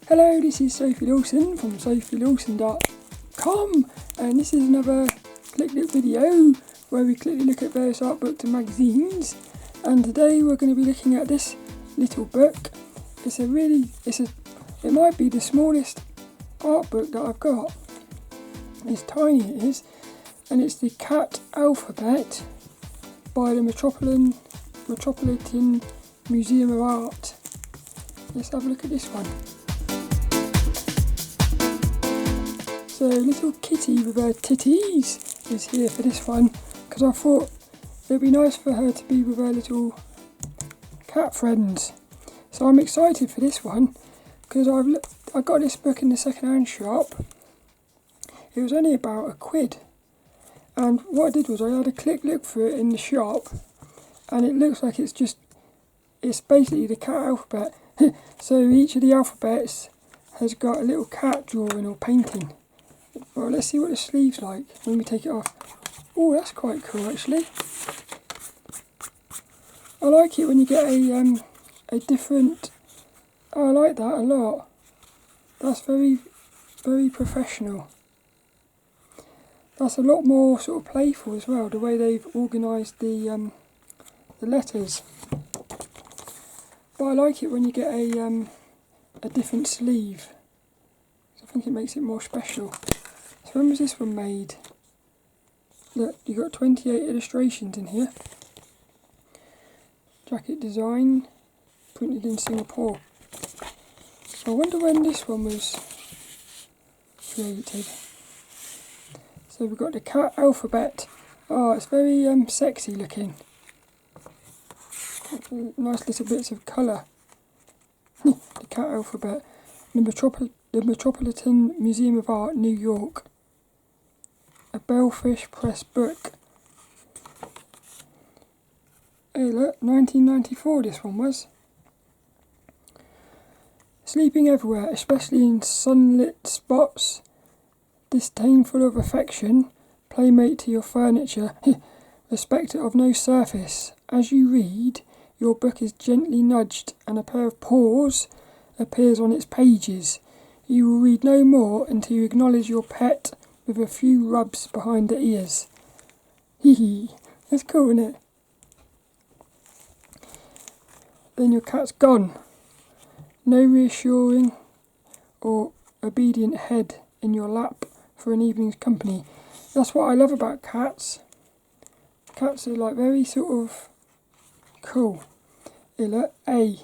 Hello, this is Sophie Lawson from sophielawson.com, and this is another Click Look video where we quickly look at various art books and magazines. And today we're going to be looking at this little book. It might be the smallest art book that I've got. It's tiny, it is, and it's the Cat Alphabet by the Metropolitan Museum of Art. Let's have a look at this one. So little kitty with her titties is here for this one, because I thought it would be nice for her to be with her little cat friends. So I'm excited for this one, because I got this book in the second-hand shop. It was only about £1, and what I did was I had a quick look through it in the shop, and it looks like it's basically the cat alphabet. So each of the alphabets has got a little cat drawing or painting. Well, let's see what the sleeve's like when we take it off. Oh, that's quite cool actually. I like it when you get a different... Oh, I like that a lot. That's very, very professional. That's a lot more sort of playful as well, the way they've organised the letters. But I like it when you get a different sleeve. I think it makes it more special. So when was this one made? Look, you got 28 illustrations in here. Jacket design, printed in Singapore. I wonder when this one was created. So we've got the cat alphabet. Oh, it's very sexy looking. Nice little bits of colour. The cat alphabet. The Metropolitan Museum of Art, New York. A Bellfish Press book. Hey look, 1994 this one was. Sleeping everywhere, especially in sunlit spots. Disdainful of affection, playmate to your furniture, respecter of no surface. As you read, your book is gently nudged and a pair of paws appears on its pages. You will read no more until you acknowledge your pet with a few rubs behind the ears. Hee, that's cool, isn't it? Then your cat's gone. No reassuring or obedient head in your lap for an evening's company. That's what I love about cats. Cats are like very sort of cool. Look, A.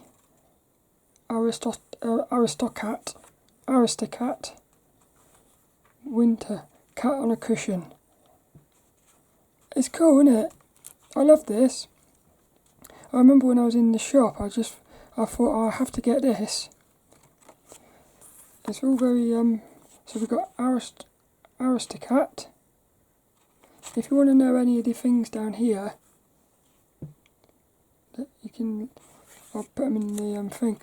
Aristocat. Winter. Cat on a cushion. It's cool, isn't it? I love this. I remember when I was in the shop, I thought, oh, I have to get this. It's all very, so we've got Aristocat. If you want to know any of the things down here, you can, I'll put them in the thing.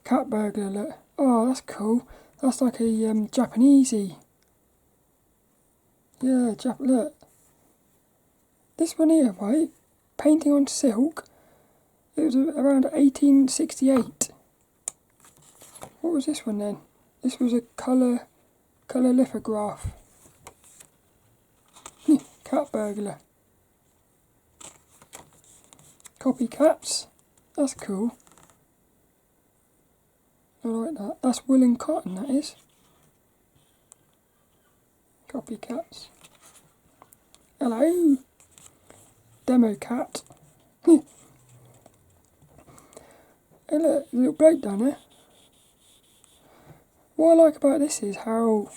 Cat burglar, look. Oh, that's cool. That's like a Japanesey. Yeah, look. This one here, right? Painting on silk. It was around 1868. What was this one then? This was a colour lithograph. Cat burglar. Copycats. That's cool. I like that. That's wool and cotton, that is. Copycats. Hello. Demo cat. Hey look, little bloke down there. What I like about this is how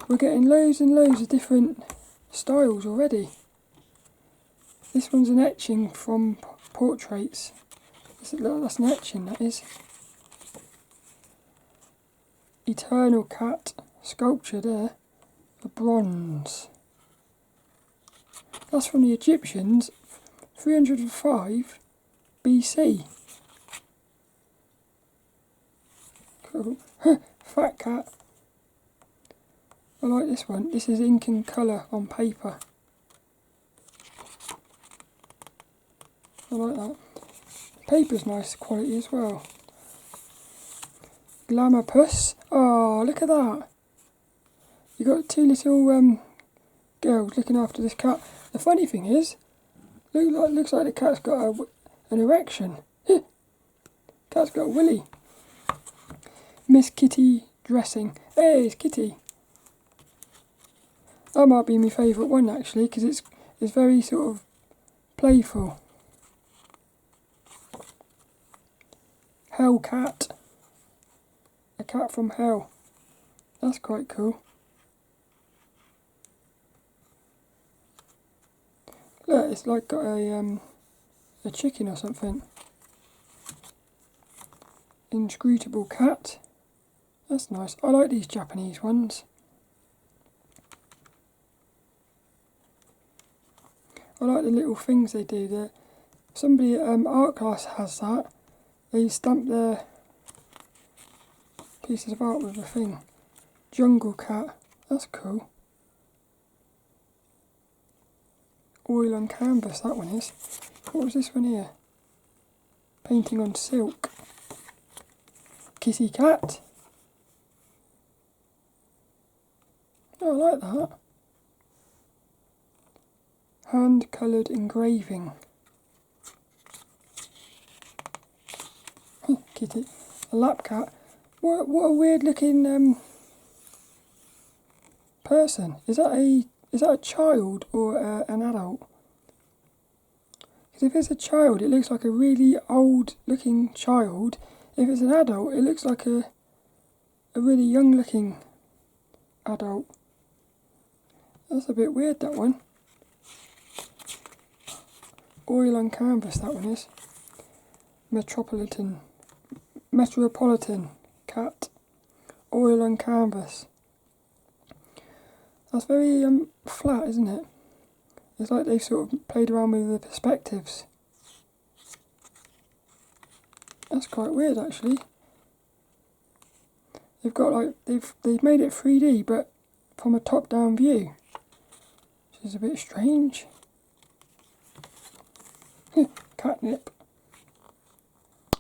we're getting loads and loads of different styles already. This one's an etching from portraits. That's an etching, that is. Eternal cat sculpture there. A bronze. That's from the Egyptians, 305 BC. Cool. Fat cat. I like this one. This is ink and colour on paper. I like that. Paper's nice quality as well. Glamour puss. Oh, look at that. You got two little girls looking after this cat. The funny thing is, looks like the cat's got an erection. Cat's got a willy. Miss Kitty dressing. Hey, it's Kitty. That might be my favourite one actually, because it's very sort of playful. Hell cat. A cat from hell. That's quite cool. Look, it's like got a chicken or something. Inscrutable cat. That's nice. I like these Japanese ones. I like the little things they do there. Somebody at art class has that. They stamp their pieces of art with a thing. Jungle cat. That's cool. Oil on canvas, that one is. What was this one here? Painting on silk. Kissy cat. Oh, I like that. Hand coloured engraving. Kitty. A lap cat. What a weird looking person. Is that a child or an adult? Because if it's a child, it looks like a really old looking child. If it's an adult, it looks like a really young looking adult. That's a bit weird, that one. Oil on canvas, that one is. Metropolitan cat. Oil on canvas. That's very flat, isn't it? It's like they've sort of played around with the perspectives. That's quite weird actually. They've got like they've made it 3D but from a top down view. Which is a bit strange. Catnip.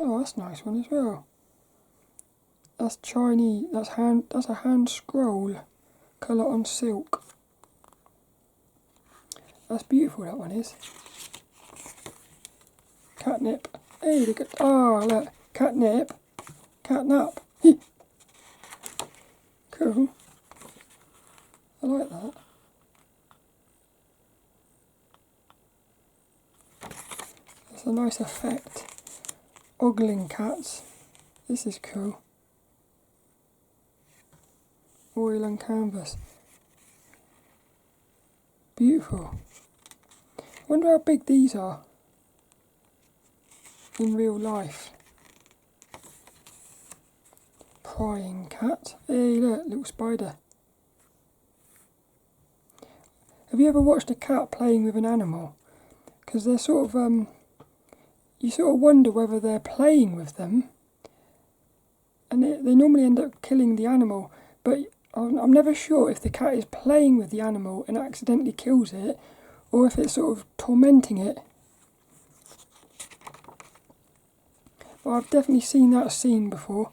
Oh, that's a nice one as well. That's Chinese. That's a hand scroll, colour on silk. That's beautiful. That one is. Catnip. Hey, look at. Oh, look. Catnip. Catnap. Cool. I like that. It's a nice effect. Ogling cats. This is cool. Oil on canvas. Beautiful. Wonder how big these are in real life. Prying cat. Hey, look, little spider. Have you ever watched a cat playing with an animal? Because they're sort of you sort of wonder whether they're playing with them, and they normally end up killing the animal, but I'm never sure if the cat is playing with the animal and accidentally kills it, or if it's sort of tormenting it. But I've definitely seen that scene before.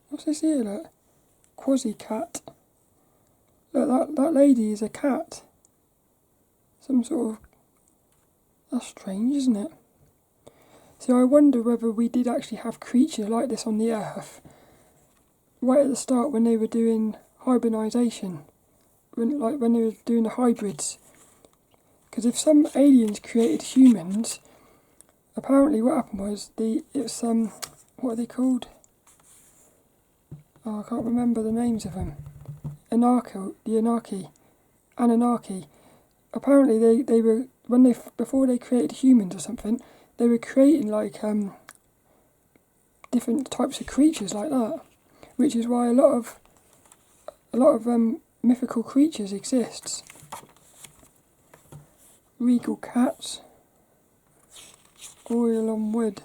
What's this here, look? Quasi-cat. Look, that lady is a cat. Some sort of... That's strange, isn't it? See, I wonder whether we did actually have creatures like this on the Earth right at the start when they were doing hybridisation, when they were doing the hybrids. Because if some aliens created humans, apparently what happened was what are they called? Oh, I can't remember the names of them. Anunnaki. Apparently they were before they created humans or something, they were creating like different types of creatures like that, which is why a lot of mythical creatures exists. Regal cats. Oil on wood.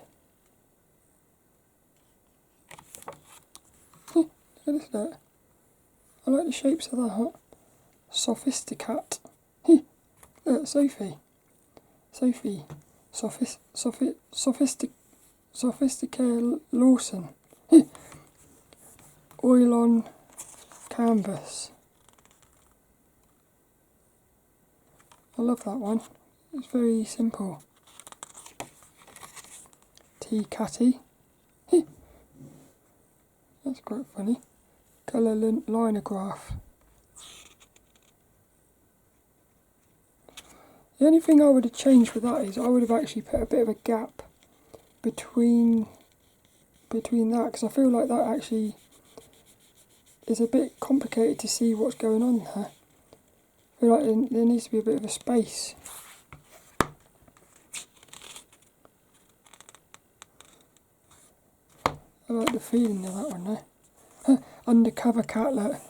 Look at this, look. I like the shapes of that. Sophisticat. Look, Sophie. Sophistic. Sophisticated Lawson. Oil on canvas. I love that one. It's very simple. Tea Catty. That's quite funny. Colour linograph. The only thing I would have changed with that is I would have actually put a bit of a gap between that, because I feel like that actually is a bit complicated to see what's going on there. I feel like there needs to be a bit of a space. I like the feeling of that one there. Undercover cat, look.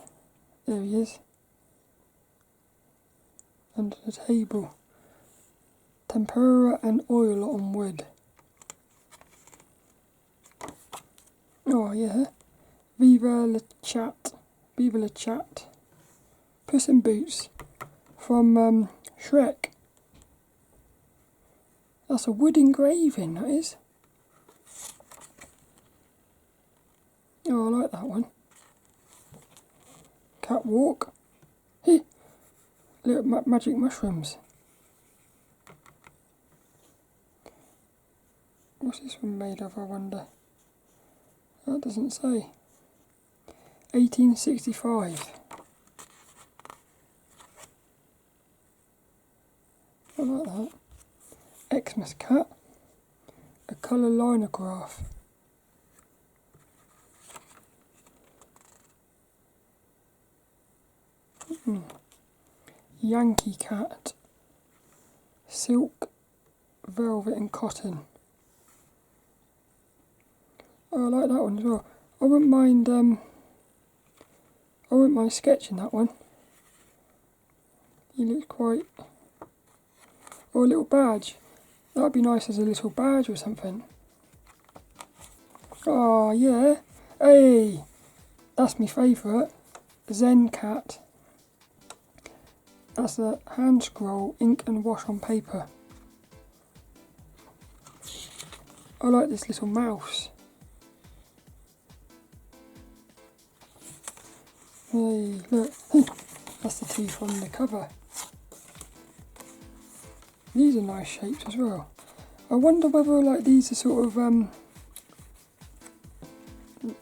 There he is. Under the table. Tempera and oil on wood. Oh yeah. Viva la chat. Viva la chat. Puss in Boots. From Shrek. That's a wood engraving, that is. Oh, I like that one. Catwalk. Little magic mushrooms. What's this one made of, I wonder? That doesn't say. 1865. I like that. Xmas cat. A colour linograph. Yankee cat. Silk, velvet and cotton. Oh, I like that one as well. I wouldn't mind sketching that one. He looks quite... Or a little badge. That would be nice as a little badge or something. Oh yeah. Hey! That's my favourite. Zen cat. That's a hand scroll, ink and wash on paper. I like this little mouse. Hey, look. That's the teeth on the cover. These are nice shapes as well. I wonder whether like these are sort of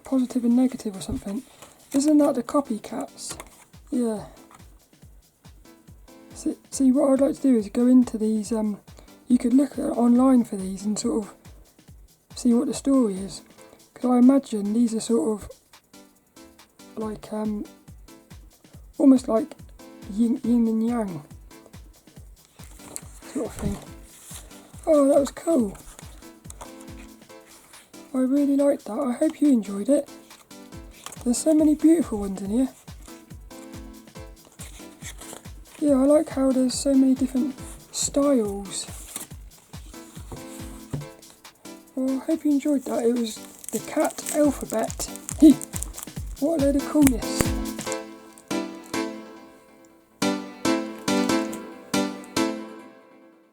positive and negative or something. Isn't that the copycats? Yeah. See, what I'd like to do is go into these, you could look at online for these and sort of see what the story is. Because I imagine these are sort of like, almost like yin and yang sort of thing. Oh, that was cool. I really liked that. I hope you enjoyed it. There's so many beautiful ones in here. Yeah, I like how there's so many different styles. Well, I hope you enjoyed that. It was the cat alphabet. What a load of coolness.